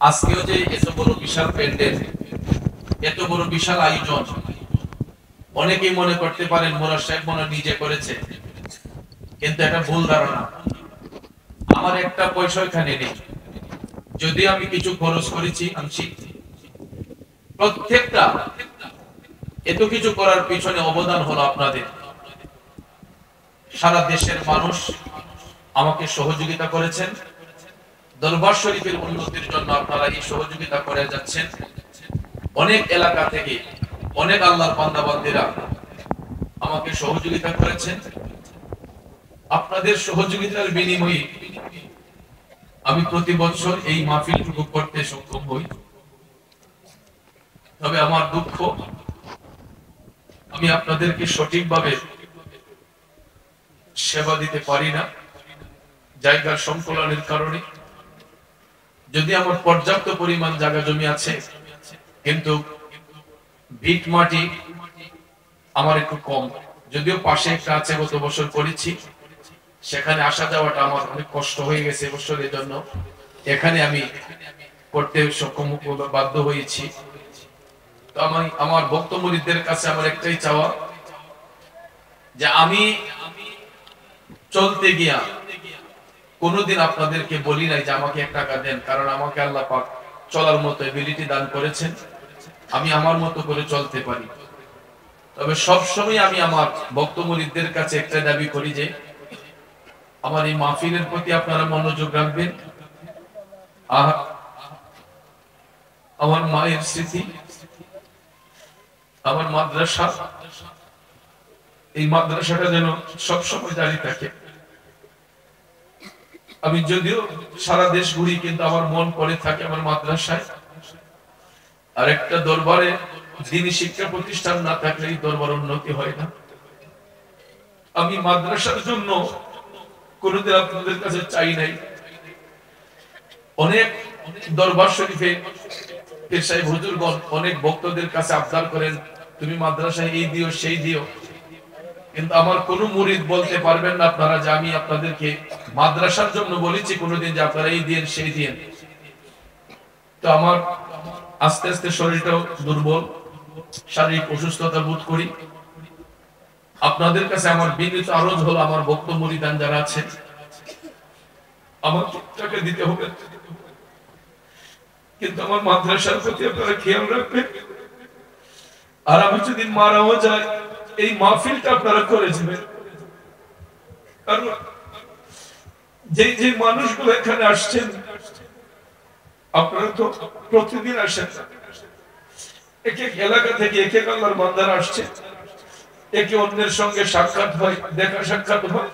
আজকেও যে এত বড় বিশাল প্যান্ডেল, এত বড় বিশাল আয়োজন, অনেকেই মনে করতে পারেন মোরাদ সাহেব মনে নিজে করেছে, কিন্তু এটা ভুল ধারণা। আমার একটা পয়সা এখানে নেই, যদি আমি কিছু খরচ করেছি আনছি, প্রত্যেকটা এত কিছু করার পিছনে অবদান হলো আপনাদের। সারা দেশের মানুষ আমাকে সহযোগিতা করেছেন, দরবার শরীফের উন্নতির জন্য আপনারা এই সহযোগিতা করে যাচ্ছেন। অনেক এলাকা থেকে অনেক আল্লাহর বান্দা বান্দীরা আমাকে সহযোগিতা করেছেন। আপনাদের সহযোগিতার বিনিময়ে আমি প্রতি বছর এই মাহফিলটুকু করতে সক্ষম হই। তবে আমার দুঃখ, আমি আপনাদেরকে সঠিকভাবে সেবা দিতে পারি না জায়গার সংকলনের কারণে। যদি আমার পর্যাপ্ত পরিমাণ জায়গা জমি আছে, কিন্তু ভিট মাটি আমার একটু কম। যদিও পাশে একটা আছে, গত বছর করেছি, সেখানে আসা যাওয়াটা আমার অনেক কষ্ট হয়ে গেছে বছরের জন্য। এখানে আমি করতে সক্ষম বাধ্য হয়েছি। তো আমি আমার ভক্ত মুরিদদের কাছে আমার একটাই চাওয়া, যে আমি চলতে গিয়া কোনোদিন আপনাদেরকে বলি নাই যে আমাকে 1 টাকা দেন, কারণ আমাকে আল্লাহ পাক চলার মতো এবিলিটি দান করেছেন, আমি আমার মতো করে চলতে পারি। তবে সবসময় আমি আমার ভক্ত মুরিদদের কাছে একটা দাবি করি, যে আমার এই মাহফিলের প্রতি আপনারা মনোযোগ রাখবেন। আমার মায়ের স্মৃতি, আমার মাদ্রাসা, এই মাদ্রাসাটা যেন সবসময় জারি থাকে। আমি যদিও সারা দেশ ঘুরি, কিন্তু আমার মন পড়ে থাকে আমার মাদ্রাসায়। আর একটা দরবারে দ্বীনি শিক্ষা প্রতিষ্ঠান না থাকলে এই দরবার উন্নতি হয় না। আমি মাদ্রাসার জন্য কোনদিন আপনাদের কাছে চাই নাই। অনেক দরবার শরীফে পীর সাহেব হুজুরগণ অনেক ভক্তদের কাছে আবদার করেন, তুমি মাদ্রাসায় এই দিও সেই দিও, কিন্তু আমার কোন মুরিদ বলতে পারবেন না আপনারা যে আমি আপনাদেরকে মাদ্রাসার জন্য বলেছি কোনদিন যে আপনারা এই দিন সেই দিন। তো আমার আস্তে আস্তে শরীরটাও দুর্বল, শারীরিক অসুস্থতা বোধ করি। আপনাদের কাছে আমার বিনীত আরজ হলো, আমার ভক্ত মুরিদান যারা আছেন, আমাকে টাকা দিতে হবে, কিন্তু আমার মাদ্রাসার প্রতি আপনারা খেয়াল রাখবেন। আর আমি যদি মারাও যায়, এই মাহফিলটা আপনারা করে যাবেন। কারণ যে যে মানুষগুলো এখানে আসছেন, আপনারা তো প্রতিদিন আসেন, এক এক এলাকা থেকে এক এক আল্লাহর বান্দারা আসছে, একে অন্যের সঙ্গে সাক্ষাৎ হয়, দেখা সাক্ষাৎ হয়,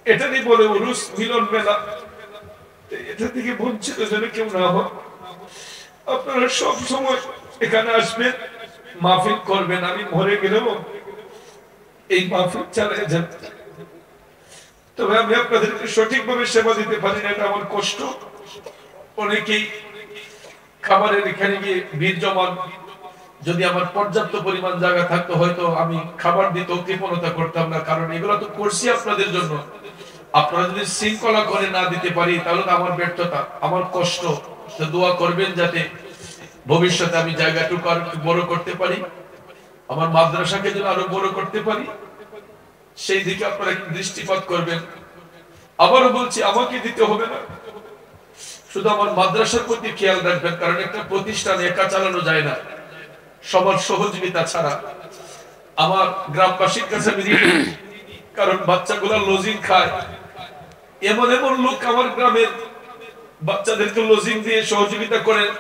এটা নিয়ে বলে উরুস মিলন মেলা, এটা থেকে বঞ্চিত যেন কেউ না হয়। আপনারা সব সময় এখানে আসবেন, মাহফিল করবেন। আমি মরে গেলেও এই মাহফিল চালিয়ে যান। তবে আমি আপনাদেরকে সঠিকভাবে সেবা দিতে পারি না, এটা আমার কষ্ট। অনেকেই খাবারের এখানে গিয়ে ভিড় জমান, যদি আমার পর্যাপ্ত পরিমাণ জায়গা থাকতো হয়তো আমি খাবার দিতে কৃপণতা করতাম না, কারণ এগুলো তো করছি আপনাদের জন্য। আপনারা যদি শৃঙ্খলা করে না দিতে পারি, তাহলে তো আমার ব্যর্থতা, আমার কষ্ট। তো দোয়া করবেন যাতে ভবিষ্যতে আমি জায়গাটুকু আর একটু বড় করতে পারি, আমার মাদ্রাসাকে যেন আরো বড় করতে পারি, সেই দিকে আপনারা দৃষ্টিপাত করবেন। আবারও বলছি, আমাকে দিতে হবে না, শুধু আমার মাদ্রাসার প্রতি খেয়াল রাখবেন, কারণ একটা প্রতিষ্ঠান একা চালানো যায় না, সবার সহযোগিতা ছাড়া। আমার গ্রামবাসীর কাছে আমি ঋণী, কারণ বাচ্চাগুলা লজিং খায়। এমন এমন লোক আমার গ্রামের বাচ্চাদেরকে লজিং দিয়ে সহযোগিতা করেন,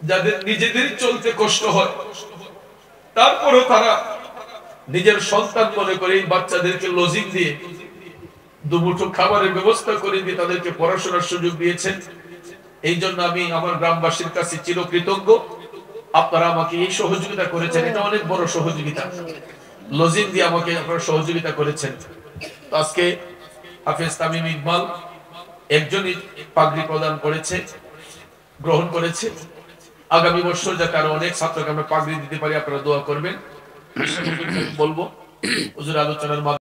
যাদের নিজেদের চলতে কষ্ট হয়, তারপরেও তারা নিজের সন্তান মনে করে এই বাচ্চাদেরকে লজিং দিয়ে দুমুঠো খাবারের ব্যবস্থা করে দিয়ে তাদেরকে পড়াশোনার সুযোগ দিয়েছেন। এই জন্য আমি আমার গ্রামবাসীর কাছে চিরকৃতজ্ঞ। আপনারা আমাকে এই সহযোগিতা করেছেন, এটা অনেক বড় সহযোগিতা। লজিং দিয়ে আমাকে আপনারা সহযোগিতা করেছেন। তো আজকে হাফেজ তামিম ইকবাল একজনই পাগড়ি প্রদান করেছে, গ্রহণ করেছে। আগামী বছর যাতে আরো অনেক ছাত্রকে আমরা পাগড়ি দিতে পারি, আপনারা দোয়া করবেন। বলবো হুজুর আলোচনার